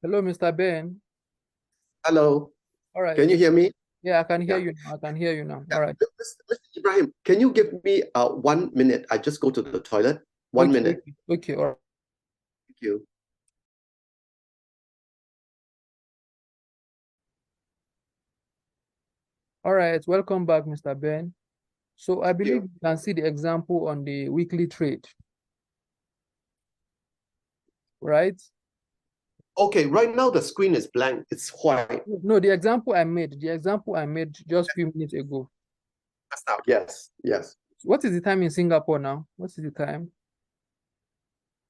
Hello, Mr. Ben. Hello, All right. can you hear me? Yeah, I can hear Yeah. you now. I can hear you now. Yeah. All right. Mr. Ibrahim, can you give me 1 minute? I just go to the toilet. One Okay, minute. okay, okay. All right. Thank you. All right. Welcome back, Mr. Ben. So I Thank believe you. you can see the example on the weekly trade, right? Okay, right now the screen is blank. It's white. No, the example I made just a few minutes ago. That's now. Yes, yes. What is the time in Singapore now? What is the time?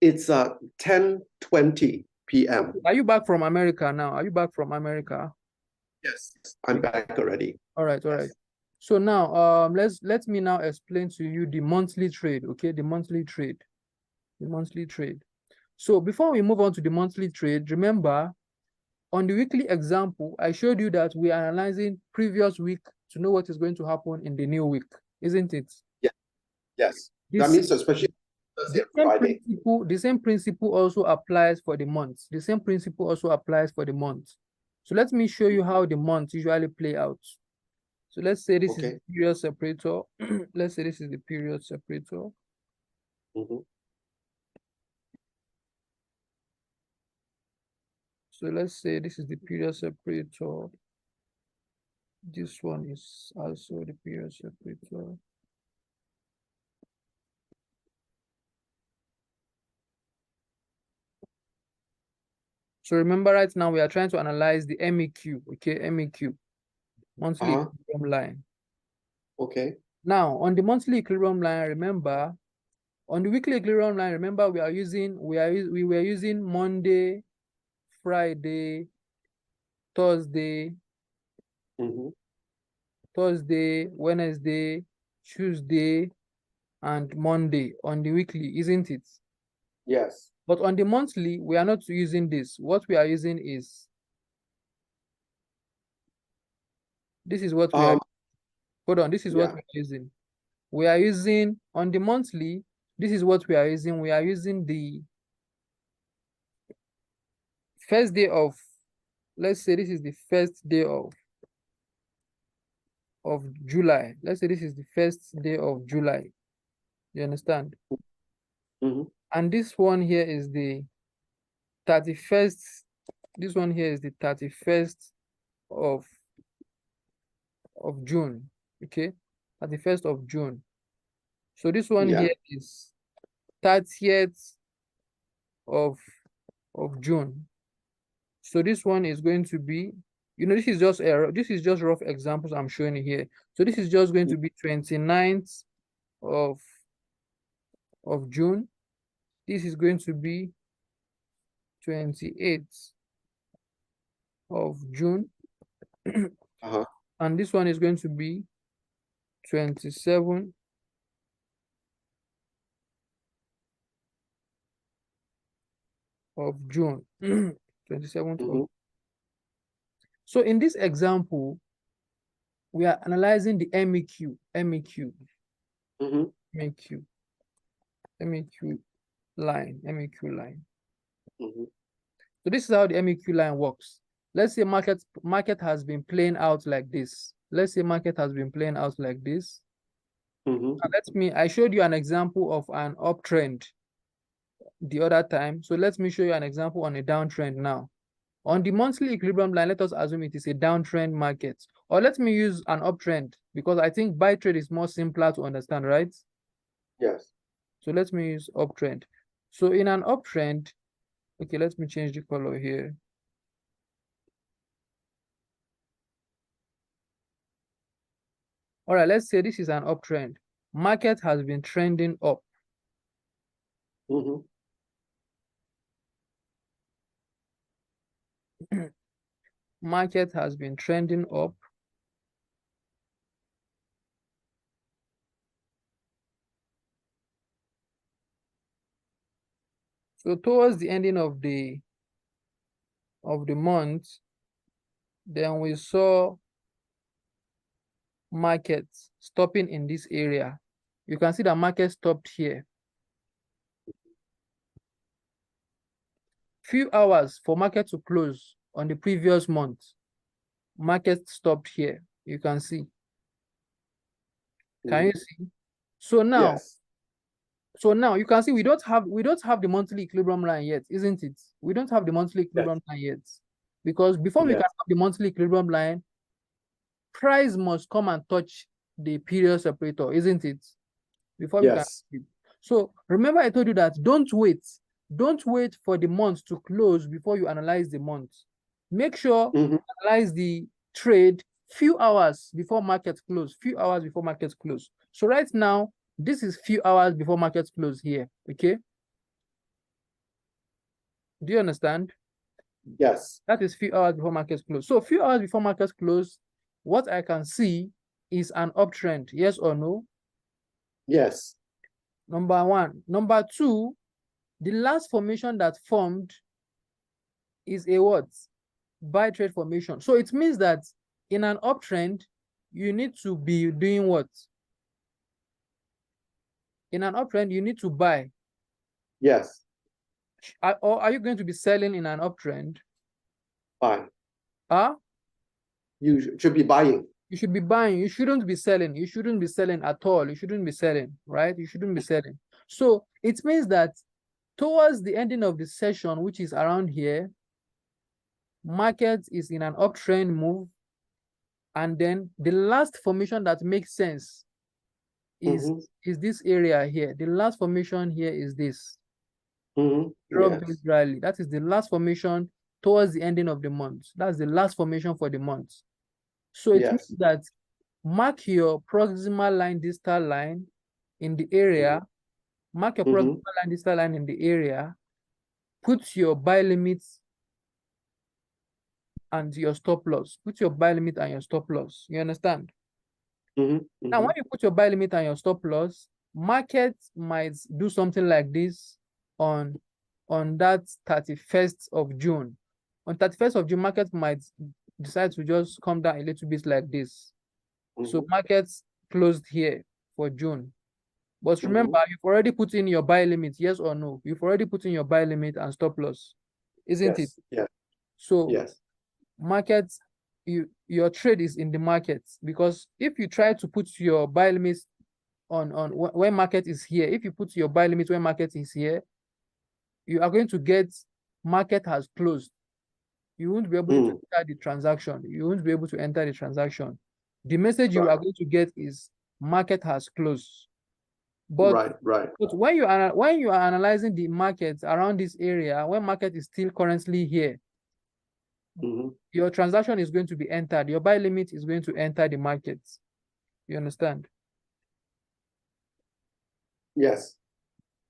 It's 10:20 p.m. Okay. Are you back from America now? Are you back from America? Yes, I'm back already. All right, all right. Yes. So now, let me now explain to you the monthly trade. Okay, the monthly trade, the monthly trade. So before we move on to the monthly trade, remember on the weekly example, I showed you that we are analyzing previous week to know what is going to happen in the new week, isn't it? Yeah, yes. That This means especially Thursday and Friday. the same principle also applies for the month. The same principle also applies for the month. So let me show you how the months usually play out. So let's say this is Okay. the period separator. Let's say this is the period separator. Mhm. So let's say this is the period separator. This one is also the period separator. So remember right now we are trying to analyze the MEQ, okay, MEQ, monthly Uh-huh. equilibrium line. Okay. Now on the monthly equilibrium line, remember, on the weekly equilibrium line, remember we were using Monday, Friday, Thursday, Mhm. Wednesday, Tuesday, and Monday on the weekly, isn't it? Yes. But on the monthly, we are not using this. What we are using is, this is what we are, Um, hold on, this is what yeah. we are using. We are using, on the monthly, this is what we are using. We are using the first day of, let's say this is the first day of July. Let's say this is the first day of July. You understand? Mhm. And this one here is the 31st. This one here is the 31st of June. Okay, 31st of June. So this one Yeah. here is 30th of June. So this one is going to be, this is just rough examples I'm showing you here. So this is just going to be 29th of June. This is going to be 28th of June. Uh-huh. And this one is going to be 27th of June. 27th of. Mhm. So in this example, we are analyzing the MEQ, MEQ, Mhm. MEQ, MEQ line, MEQ line. Mhm. So this is how the MEQ line works. Let's say market has been playing out like this. Let's say market has been playing out like this. Mhm. I showed you an example of an uptrend the other time. So let me show you an example on a downtrend now. On the monthly equilibrium line, let us assume it is a downtrend market. Or let me use an uptrend because I think buy trade is more simpler to understand, right? Yes. So let me use uptrend. So in an uptrend, okay, let me change the color here. All right, let's say this is an uptrend. Market has been trending up. Mhm. Market has been trending up. So towards the ending of the month, then we saw market stopping in this area. You can see the market stopped here. few hours for market to close on the previous month. Market stopped here. You can see. Can you see? So now, Yes. so now you can see we don't have the monthly equilibrium line yet, isn't it? We don't have the monthly equilibrium line yet. Because before we can have the monthly equilibrium line, price must come and touch the period separator, isn't it? Before we can. So remember, I told you that don't wait for the month to close before you analyze the month. Make sure you analyze the trade few hours before market close, So right now, this is few hours before market close here, okay? Do you understand? Yes. That is few hours before market close. So few hours before market close, what I can see is an uptrend, yes or no? Yes. Number one. Number two, the last formation that formed is a what? Buy trade formation. So it means that in an uptrend, you need to be doing what? In an uptrend, you need to buy. Yes. Or are you going to be selling in an uptrend? Buy. Huh? You should be buying. You should be buying. You shouldn't be selling. You shouldn't be selling at all. You shouldn't be selling, right? You shouldn't be selling. So it means that towards the ending of the session, which is around here, market is in an uptrend move. And then the last formation that makes sense is this area here. The last formation here is this. Drop-based rally. That is the last formation towards the ending of the month. That's the last formation for the month. So it means that mark your proximal line, distal line in the area. Mark your proximal line, distal line in the area. Put your buy limits and your stop loss. Put your buy limit and your stop loss. You understand? Now, when you put your buy limit and your stop loss, market might do something like this on that 31st of June. On 31st of June, market might decide to just come down a little bit like this. So markets closed here for June. But remember, you've already put in your buy limit, yes or no? You've already put in your buy limit and stop loss, isn't it? Yeah. So markets, your trade is in the market, because if you try to put your buy limits on when market is here, if you put your buy limit when market is here, you are going to get market has closed. You won't be able to enter the transaction. You won't be able to enter the transaction. The message you are going to get is market has closed. But, but when you are analyzing the markets around this area, when market is still currently here, your transaction is going to be entered. Your buy limit is going to enter the market. You understand? Yes.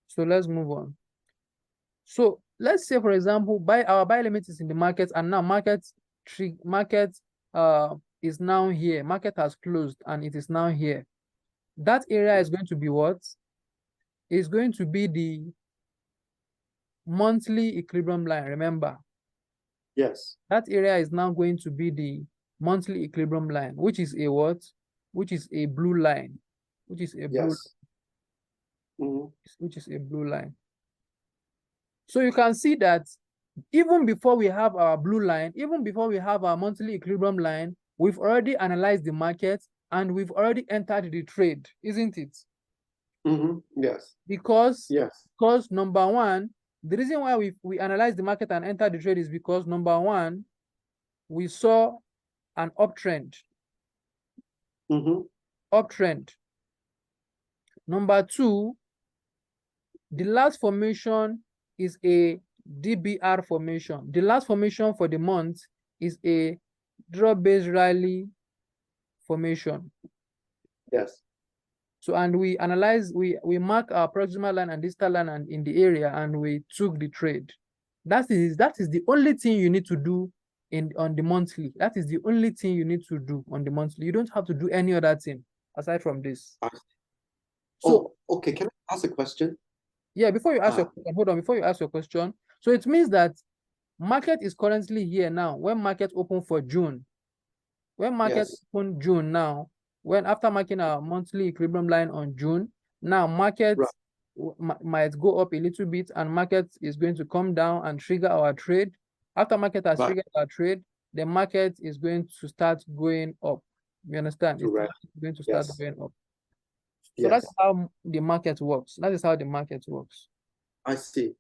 So let's move on. So let's say, for example, our buy limit is in the market, and now market is now here. Market has closed and it is now here. That area is going to be what? It's going to be the monthly equilibrium line. Remember? Yes. That area is now going to be the monthly equilibrium line, which is a what? Which is a blue line. Which is a blue. Which is a blue line. So you can see that even before we have our blue line, even before we have our monthly equilibrium line, we've already analyzed the market and we've already entered the trade, isn't it? Yes. Because number one, the reason why we analyze the market and enter the trade is because number one, we saw an uptrend. Uptrend. Number two, the last formation is a DBR formation. The last formation for the month is a drop-based rally formation. Yes. So, and we analyze, we mark our proximal line and distal line and in the area, and we took the trade. That is the only thing you need to do on the monthly. That is the only thing you need to do on the monthly. You don't have to do any other thing aside from this. So, okay, can I ask a question? Yeah, before you ask your question, hold on, before you ask your question. So it means that market is currently here now. When market open for June, when market open June now, when after marking our monthly equilibrium line on June, now market might go up a little bit, and market is going to come down and trigger our trade. After market has triggered our trade, the market is going to start going up. You understand? It's going to start going up. So that's how the market works. That is how the market works. I see.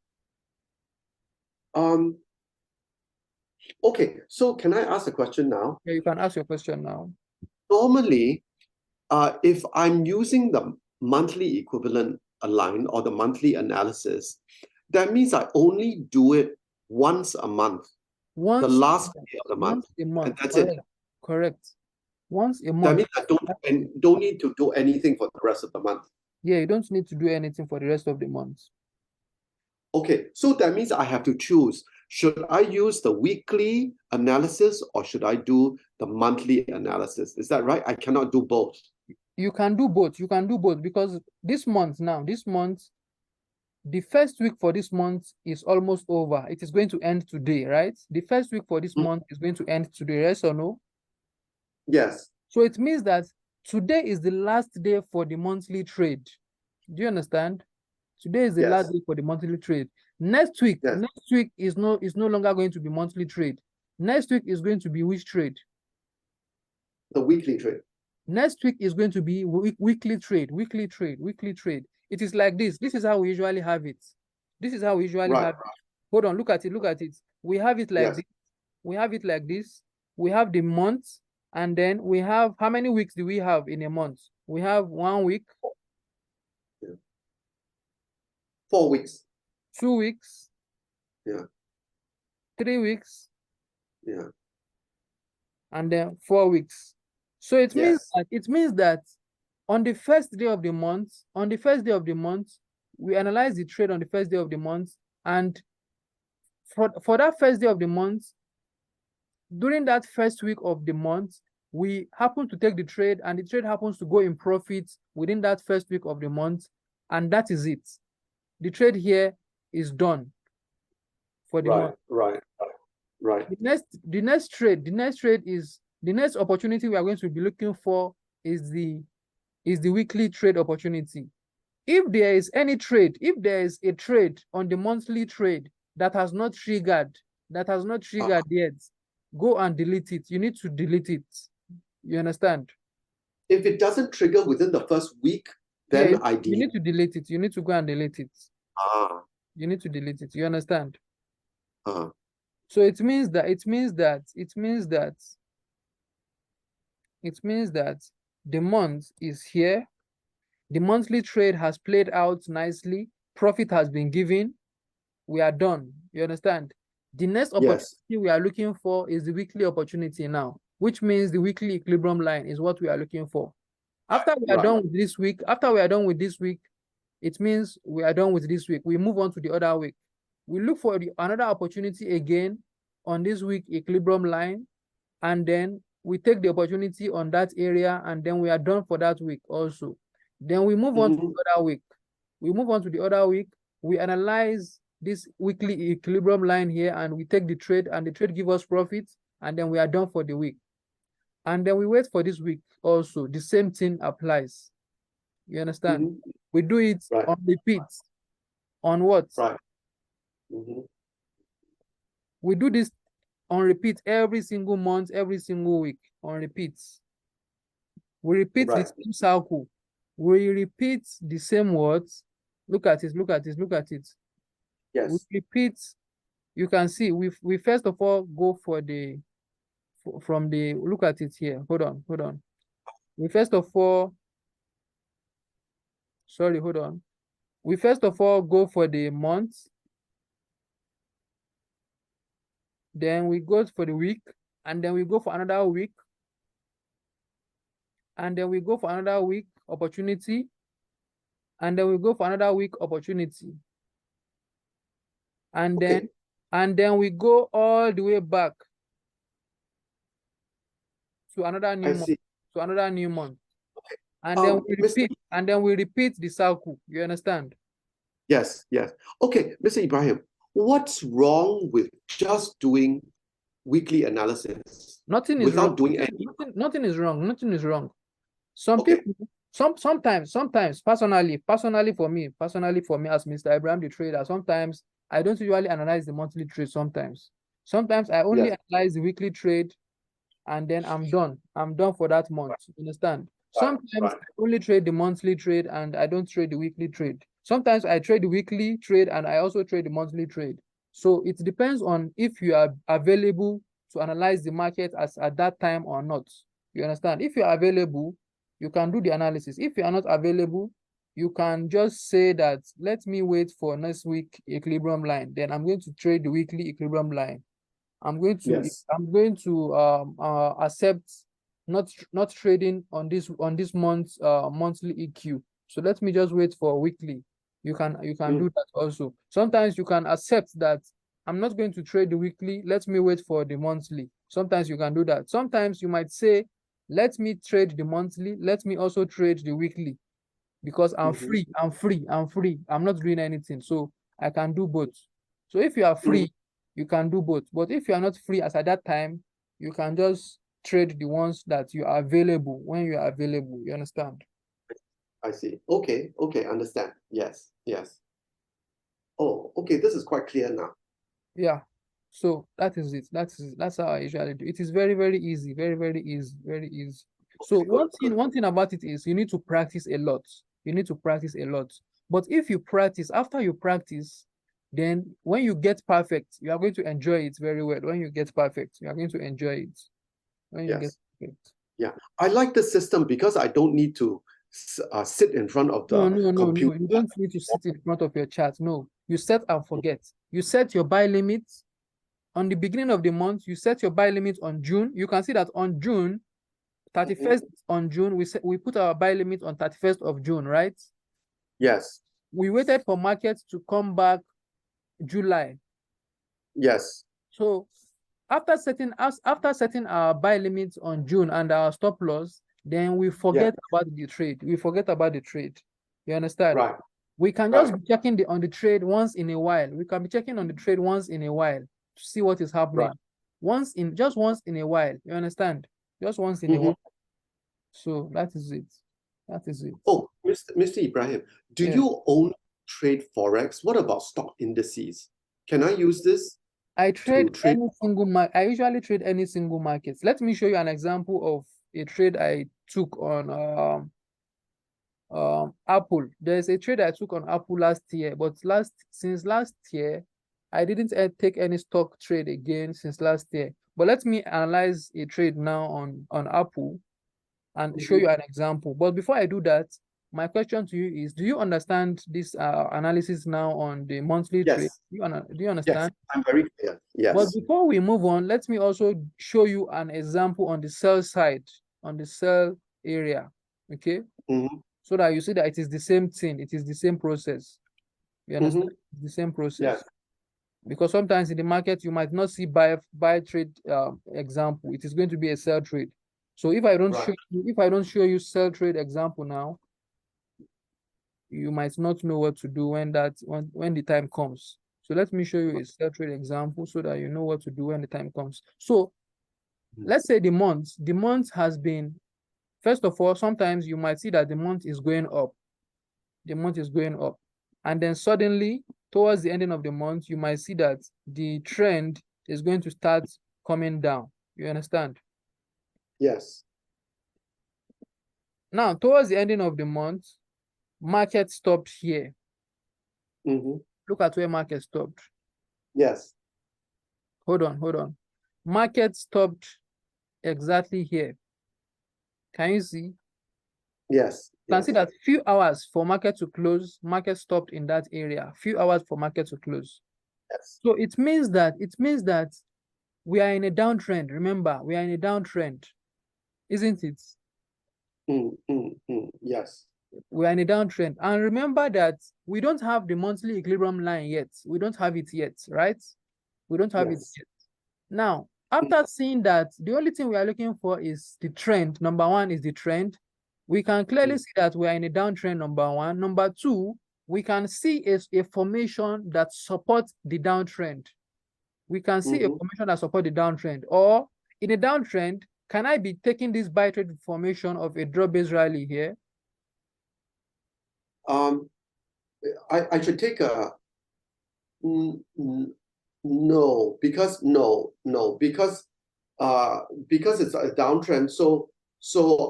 Okay, so can I ask a question now? Yeah, you can ask your question now. Normally, if I'm using the monthly equivalent line or the monthly analysis, that means I only do it once a month. The last day of the month. Once a month. And that's correct. it. Correct. Once a month. That means I don't need to do anything for the rest of the month. Yeah, you don't need to do anything for the rest of the month. Okay, so that means I have to choose. Should I use the weekly analysis or should I do the monthly analysis? Is that right? I cannot do both. You can do both. You can do both because this month, the first week for this month is almost over. It is going to end today, right? The first week for this month is going to end today, yes or no? Yes. So it means that today is the last day for the monthly trade. Do you understand? Today is the last day for the monthly trade. Next week is no longer going to be monthly trade. Next week is going to be which trade? The weekly trade. Next week is going to be weekly trade. It is like this. This is how we usually have it. This is how we usually have it. Hold on, look at it. We have it like this. We have it like this. We have the month, and then we have, how many weeks do we have in a month? We have 1 week. 4 weeks. 2 weeks. 3 weeks. And then 4 weeks. So it means that on the first day of the month, we analyze the trade on the first day of the month, and for that first day of the month, during that first week of the month, we happen to take the trade, and the trade happens to go in profit within that first week of the month, and that is it. The trade here is done for the month. Right. The next opportunity we are going to be looking for is the weekly trade opportunity. If there is any trade, if there is a trade on the monthly trade that has not triggered yet, go and delete it. You need to delete it. You understand? If it doesn't trigger within the first week, then I delete. You need to delete it. You need to go and delete it. You need to delete it. You understand? So it means that the month is here. The monthly trade has played out nicely. Profit has been given. We are done. You understand? The next opportunity we are looking for is the weekly opportunity now, which means the weekly equilibrium line is what we are looking for. After we are done with this week, it means we are done with this week. We move on to the other week. We look for another opportunity again on this week equilibrium line, and then we take the opportunity on that area, and then we are done for that week also. Then we move on to the other week. We analyze this weekly equilibrium line here, and we take the trade, and the trade gives us profit, and then we are done for the week. And then we wait for this week also. The same thing applies. You understand? We do it on repeat. On what? We do this on repeat every single month, every single week, on repeats. We repeat the same cycle. We repeat the same words. Look at it. Yes. We repeat. You can see we first of all go for look at it here. Hold on. We first of all go for the month. Then we go for the week, and then we go for another week, and then we go for another week opportunity, and then we go for another week opportunity, and then we go all the way back to another new month. And then we repeat the cycle. You understand? Yes. Okay, Mr. Ibrahim, what's wrong with just doing weekly analysis? Nothing is without wrong. doing any. Nothing is wrong. Some people, Sometimes, personally for me as Mr. Abraham the trader, sometimes I don't usually analyze the monthly trade. Sometimes I only Yes. analyze the weekly trade, and then I'm done. I'm done for that month. You understand? Right. Sometimes Right. I only trade the monthly trade and I don't trade the weekly trade. Sometimes I trade the weekly trade and I also trade the monthly trade. So it depends on if you are available to analyze the market as at that time or not. You understand? If you are available, you can do the analysis. If you are not available, you can just say that, let me wait for next week equilibrium line. Then I'm going to trade the weekly equilibrium line. Yes. I'm going to accept not trading on this month's monthly EQ. So let me just wait for weekly. You can Mm. do that also. Sometimes you can accept that I'm not going to trade the weekly. Let me wait for the monthly. Sometimes you can do that. Sometimes you might say, let me trade the monthly. Let me also trade the weekly because I'm Mm-hmm. free. I'm not doing anything. So I can do both. So if you are Mm-hmm. free, you can do both. But if you are not free as at that time, you can just trade the ones that you are available when you are available. You understand? I see. Okay. Okay. Understand. Yes. Yes. Oh, okay. This is quite clear now. Yeah. So that is it. That's how I usually do. It is very, very easy. Very, very easy. Very easy. So Okay. Good. Good. one thing about it is you need to practice a lot. You need to practice a lot. But if you practice, after you practice, then when you get perfect, you are going to enjoy it very well. When you get perfect, you are going to enjoy it. When you get Yes. perfect. Yeah. I like the system because I don't need to sit in front of No, the no, no, no. computer. You don't need to sit in front of your chart. No. You set and forget. You set your buy limits on the beginning of the month. You set your buy limit on June. You can see that on June, 31st on June, we put our buy limit on 31st of June, right? Yes. We waited for markets to come back July. Yes. So after setting our buy limits on June and our stop loss, then we Yeah. forget about the trade. We forget about the trade. You understand? Right. We can just Right. be checking on the trade once in a while. We can be checking on the trade once in a while to see what is Right. happening. Just once in a while. You understand? Just once in a Mm-hmm. while. So that is it. That is it. Oh, Mr. Ibrahim, do Yeah. you only trade Forex? What about stock indices? Can I use this I to trade trade? any single market. I usually trade any single markets. Let me show you an example of a trade I took on Apple. There's a trade I took on Apple last year, but since last year, I didn't take any stock trade again since last year. But let me analyze a trade now on Apple and show Mhm. you an example. But before I do that, my question to you is, do you understand this analysis now on the monthly trade? Yes. Do you Yes. understand? I'm very clear. But Yes. before we move on, let me also show you an example on the sell side, on the sell area, okay? Mm-hmm. So that you see that it is the same thing, it is the same process. You Mm-hmm. understand? It's the same process. Yes. Because sometimes in the market, you might not see buy trade example. It is going to be a sell trade. So if I don't Right. show you sell trade example now, you might not know what to do when the time comes. So let me show you a sell trade example so that you know what to do when the time comes. So Mm. let's say the month has been, first of all, sometimes you might see that the month is going up. The month is going up. And then suddenly, towards the ending of the month, you might see that the trend is going to start coming down. You understand? Yes. Now, towards the ending of the month, market stopped here. Mm-hmm. Look at where market stopped. Yes. Hold on, hold on. Market stopped exactly here. Can you see? Yes. You can see Yes. that few hours for market to close, market stopped in that area. Few hours for market to close. Yes. So it means that we are in a downtrend. Remember, we are in a downtrend, isn't it? Yes. We are in a downtrend. And remember that we don't have the monthly equilibrium line yet. We don't have it yet, right? We don't have it Yes. yet. Now, Mm. after seeing that, the only thing we are looking for is the trend. Number one is the trend. We can clearly see that we are in a downtrend, number one. Number two, we can see a formation that supports the downtrend. We can see a Mm-hmm. formation that supports the downtrend. Or in a downtrend, can I be taking this buy trade formation of a draw-based rally here? I should take a no, because because it's a downtrend, so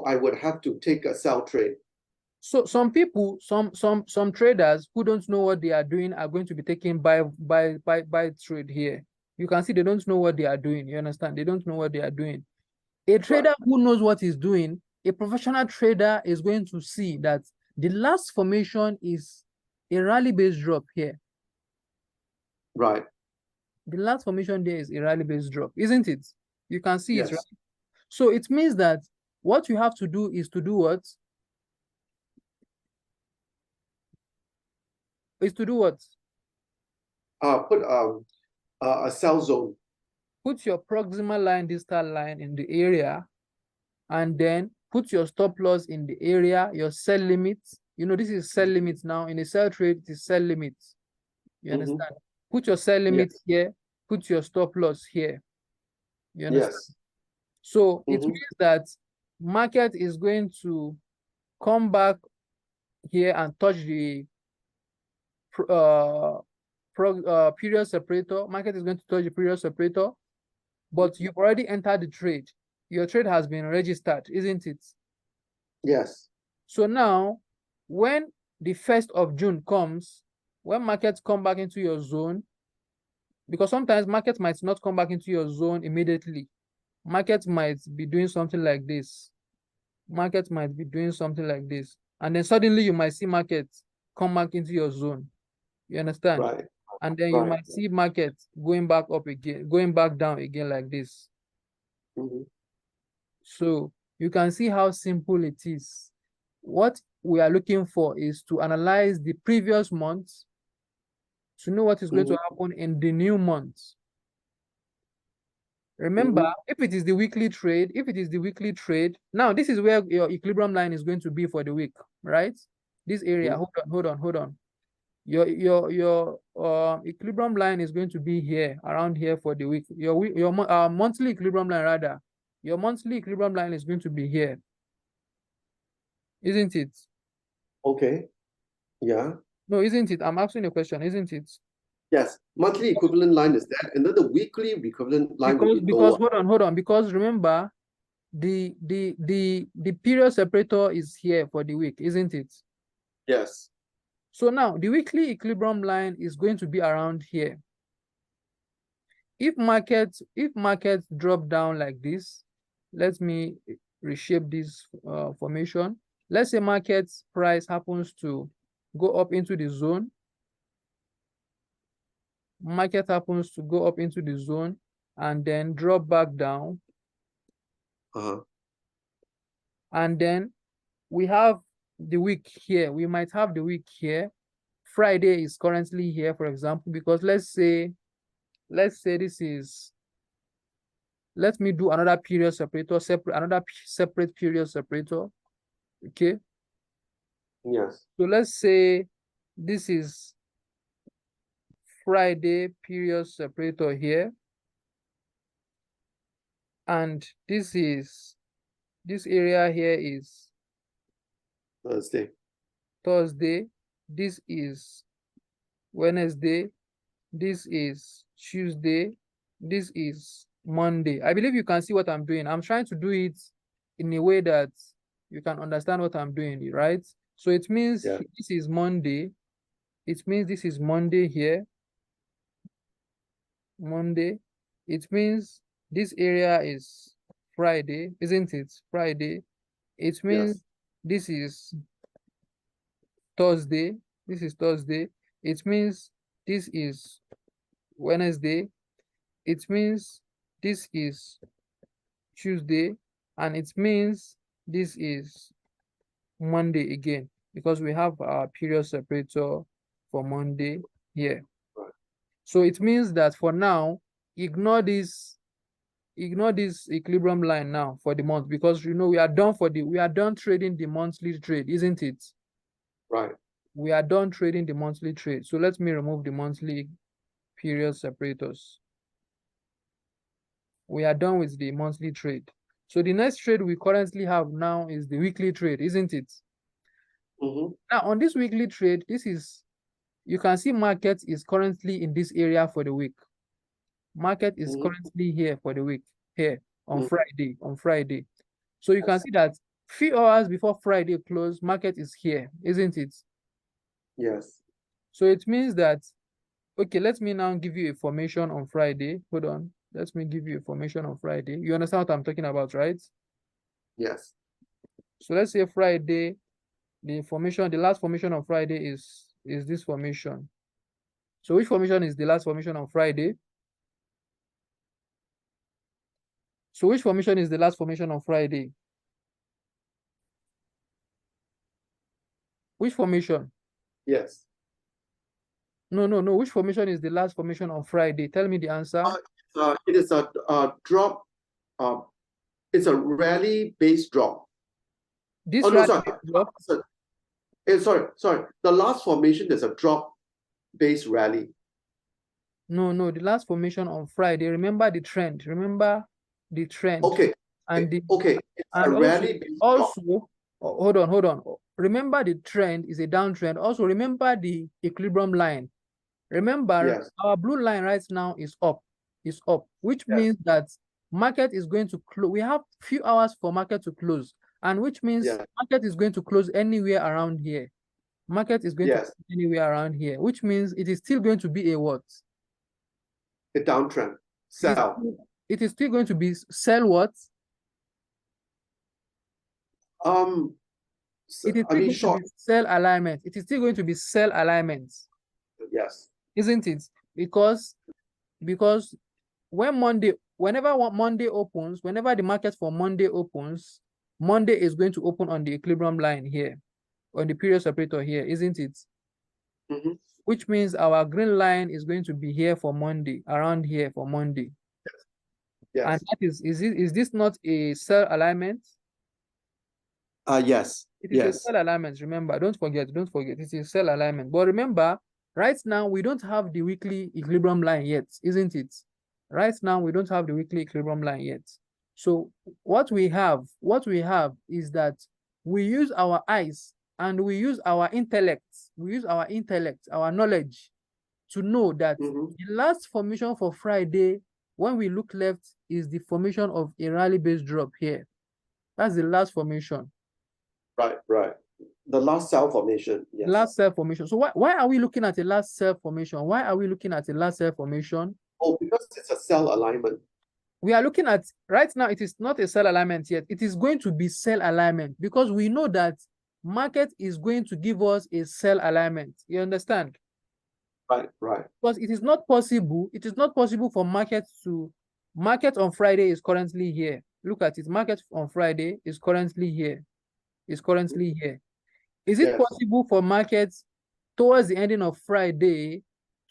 I would have to take a sell trade. So some people, some traders who don't know what they are doing are going to be taking buy trade here. You can see they don't know what they are doing. You understand? They don't know what they are doing. A trader who knows what he's doing, a professional trader is going to see that the last formation is a rally-based drop here. Right. The last formation there is a rally-based drop, isn't it? You can see Yes. it, right? So it means that what you have to do is to do what? Is to do what? Put a sell zone. Put your proximal line, distal line in the area, and then put your stop loss in the area, your sell limits. You know, this is sell limits now. In a sell trade, it is sell limits. You understand? Put your sell limit here, put your stop loss here. You understand? Yes. So it means that market is going to come back here and touch the period separator. Market is going to touch the period separator, but you've already entered the trade. Your trade has been registered, isn't it? Yes. So now, when the 1st of June comes, when markets come back into your zone, because sometimes markets might not come back into your zone immediately. Markets might be doing something like this. Markets might be doing something like this. And then suddenly you might see markets come back into your zone. You understand? Right. And then you might see markets going back up again, going back down again like this. So you can see how simple it is. What we are looking for is to analyze the previous months to know what is going to happen in the new month. Remember, if it is the weekly trade, now this is where your equilibrium line is going to be for the week, right? This area, hold on. Your equilibrium line is going to be here, around here for the week. Your monthly equilibrium line, rather. Your monthly equilibrium line is going to be here, isn't it? Okay. Yeah. No, isn't it? I'm asking a question, isn't it? Yes. Monthly equivalent line is that, and then the weekly equivalent line will be Because lower. hold on, because remember, the period separator is here for the week, isn't it? Yes. So now the weekly equilibrium line is going to be around here. If markets drop down like this, let me reshape this formation. Let's say market's price happens to go up into the zone. Market happens to go up into the zone and then drop back down. And then we have the week here. We might have the week here. Friday is currently here, for example, because let's say this is, let me do another period separator, another separate period separator. Okay. Yes. So let's say this is Friday period separator here. And this area here is Thursday. This is Wednesday. This is Tuesday. This is Monday. I believe you can see what I'm doing. I'm trying to do it in a way that you can understand what I'm doing, right? So it means this is Monday. It means this is Monday here. Monday. It means this area is Friday, isn't it? Friday. It means this is Thursday. This is Thursday. It means this is Wednesday. It means this is Tuesday. And it means this is Monday again, because we have our period separator for Monday here. So it means that for now, ignore this equilibrium line now for the month, because we are done trading the monthly trade, isn't it? Right. We are done trading the monthly trade. So let me remove the monthly period separators. We are done with the monthly trade. So the next trade we currently have now is the weekly trade, isn't it? Mhm. Now, on this weekly trade, you can see market is currently in this area for the week. Market is Mhm. currently here for the week, here on Mhm. Friday. So you can Yes. see that few hours before Friday close, market is here, isn't it? Yes. So it means that, okay, let me now give you a formation on Friday. Hold on. Let me give you a formation on Friday. You understand what I'm talking about, right? Yes. So let's say Friday, the last formation on Friday is this formation. So which formation is the last formation on Friday? So which formation is the last formation on Friday? Which formation? Yes. No. Which formation is the last formation on Friday? Tell me the answer. It is a drop. Uh, it's a rally-based drop. Oh This no, rally sorry. drop. Sorry. The last formation is a drop-based rally. No. The last formation on Friday. Remember the trend. Remember the trend. Okay. And the Okay. It's a and rally-based drop. hold on. Remember the trend is a downtrend. Also remember the equilibrium line. Remember Yes. our blue line right now is up, which Yes. means that market is going to close. We have few hours for market to close, and which means Yes. market is going to close anywhere around here. Market is going to Yes. close anywhere around here, which means it is still going to be a what? A downtrend. It is Sell. it is still going to be sell what? Um. It is I still mean going to be short. sell alignment. It is still going to be sell alignment, Yes. isn't it? Because whenever Monday opens, whenever the market for Monday opens, Monday is going to open on the equilibrium line here, on the period separator here, isn't it? Mhm. Which means our green line is going to be here for Monday, around here for Monday. And Yes. that is this not a sell alignment? Yes. It is a Yes. cell alignment. Remember, don't forget, it's a cell alignment. But remember, right now we don't have the weekly equilibrium line yet, isn't it? Right now we don't have the weekly equilibrium line yet. So what we have is that we use our eyes and we use our intellect, our knowledge to know that Mhm. the last formation for Friday, when we look left, is the formation of a rally-based drop here. That's the last formation. Right. The last cell formation. Yes. Last cell formation. So why are we looking at a last cell formation? Why are we looking at a last cell formation? Oh, because it's a cell alignment. We are looking at right now, it is not a cell alignment yet. It is going to be cell alignment because we know that market is going to give us a cell alignment. You understand? Right. Because it is not possible for market on Friday is currently here. Look at it. Market on Friday is currently here. Is it Yes. possible for markets towards the ending of Friday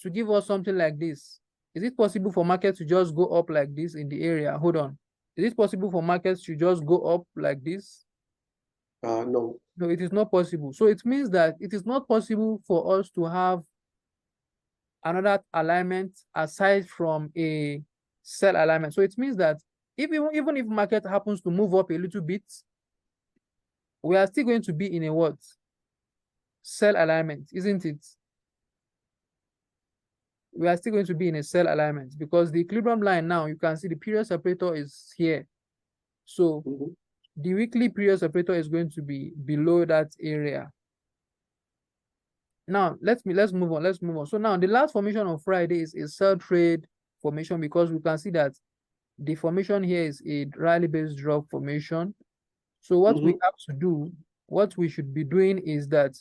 to give us something like this? Is it possible for markets to just go up like this in the area? Hold on. Is it possible for markets to just go up like this? No. No, it is not possible. So it means that it is not possible for us to have another alignment aside from a sell alignment. So it means that even if market happens to move up a little bit, we are still going to be in a what? Sell alignment, isn't it? We are still going to be in a sell alignment because the equilibrium line now, you can see the period separator is here. So Mhm. the weekly period separator is going to be below that area. Now, let's move on. So now the last formation on Friday is a sell trade formation because we can see that the formation here is a rally-based drop formation. So what we Mhm. have to do, what we should be doing is that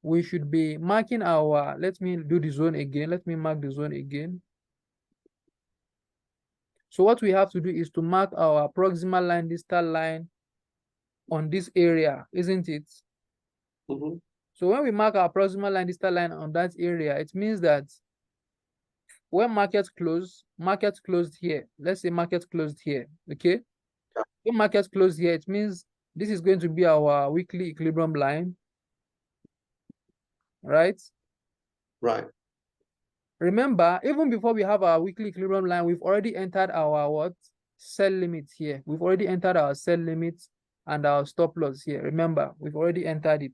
we should be marking let me do the zone again. Let me mark the zone again. So what we have to do is to mark our proximal line, distal line on this area, isn't it? Mhm. So when we mark our proximal line, distal line on that area, it means that when market closed here. Let's say market closed here, okay? Yeah. When market closed here, it means this is going to be our weekly equilibrium line, right? Right. Remember, even before we have our weekly equilibrium line, we've already entered our what? Sell limit here. We've already entered our sell limit and our stop loss here. Remember, we've already entered it.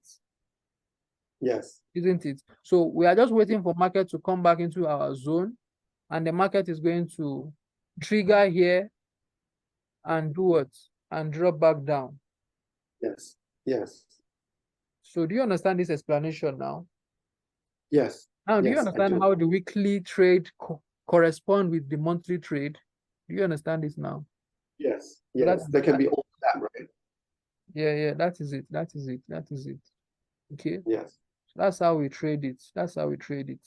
Yes. isn't it? So we are just waiting for market to come back into our zone, and the market is going to trigger here and do what? And drop back down. Yes. Yes. So do you understand this explanation now? Yes. Now, do you Yes, I understand do. how the weekly trade correspond with the monthly trade? Do you understand this now? Yes. So Yes. There can be overlap, right? yeah, that is it. That is it. That is it. Okay. Yes. That's how we trade it. That's how we trade it.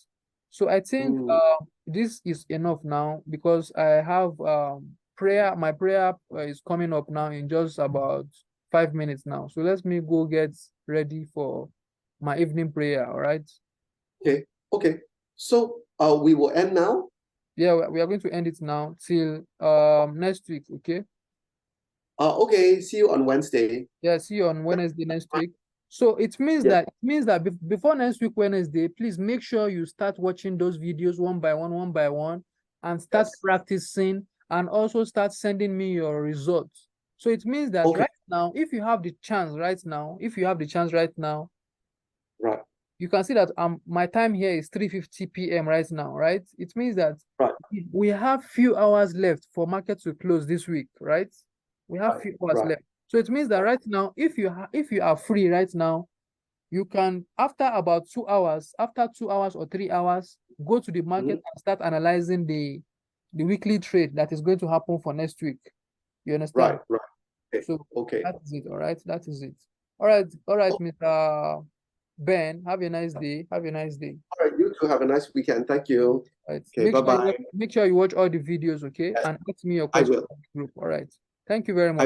So I think Mm. this is enough now, because I have prayer. My prayer is coming up now in just about 5 minutes now. So let me go get ready for my evening prayer. All right. Okay. Okay. So we will end now. Yeah, we are going to end it now till next week. Okay. Okay. See you on Wednesday. Yeah, see you on Wednesday next week. So it means that before next week Wednesday, please make sure you start watching those videos one by one, and start Yes. practicing, and also start sending me your results. So it means that Okay. right now, if you have the chance right now, Right. you can see that my time here is 3:50 p.m. right now, right? It means that Right. we have few hours left for market to close this week, right? We have Right. few hours Right. left. So it means that right now, if you are free right now, you can, after about 2 hours, after 2 hours or 3 hours, go to the market and start analyzing the weekly trade that is going to happen for next week. You understand? Right. Right. Okay. So Okay. that is it. All right. That is it. All right, Oh, Mr. Ben. Have a nice day. Have a nice day. all right. You too have a nice weekend. Thank you. All right. Okay. Bye bye. Make sure you watch all the videos, okay? Yes, And ask me your I question will. in the group. All right. Thank you very I much.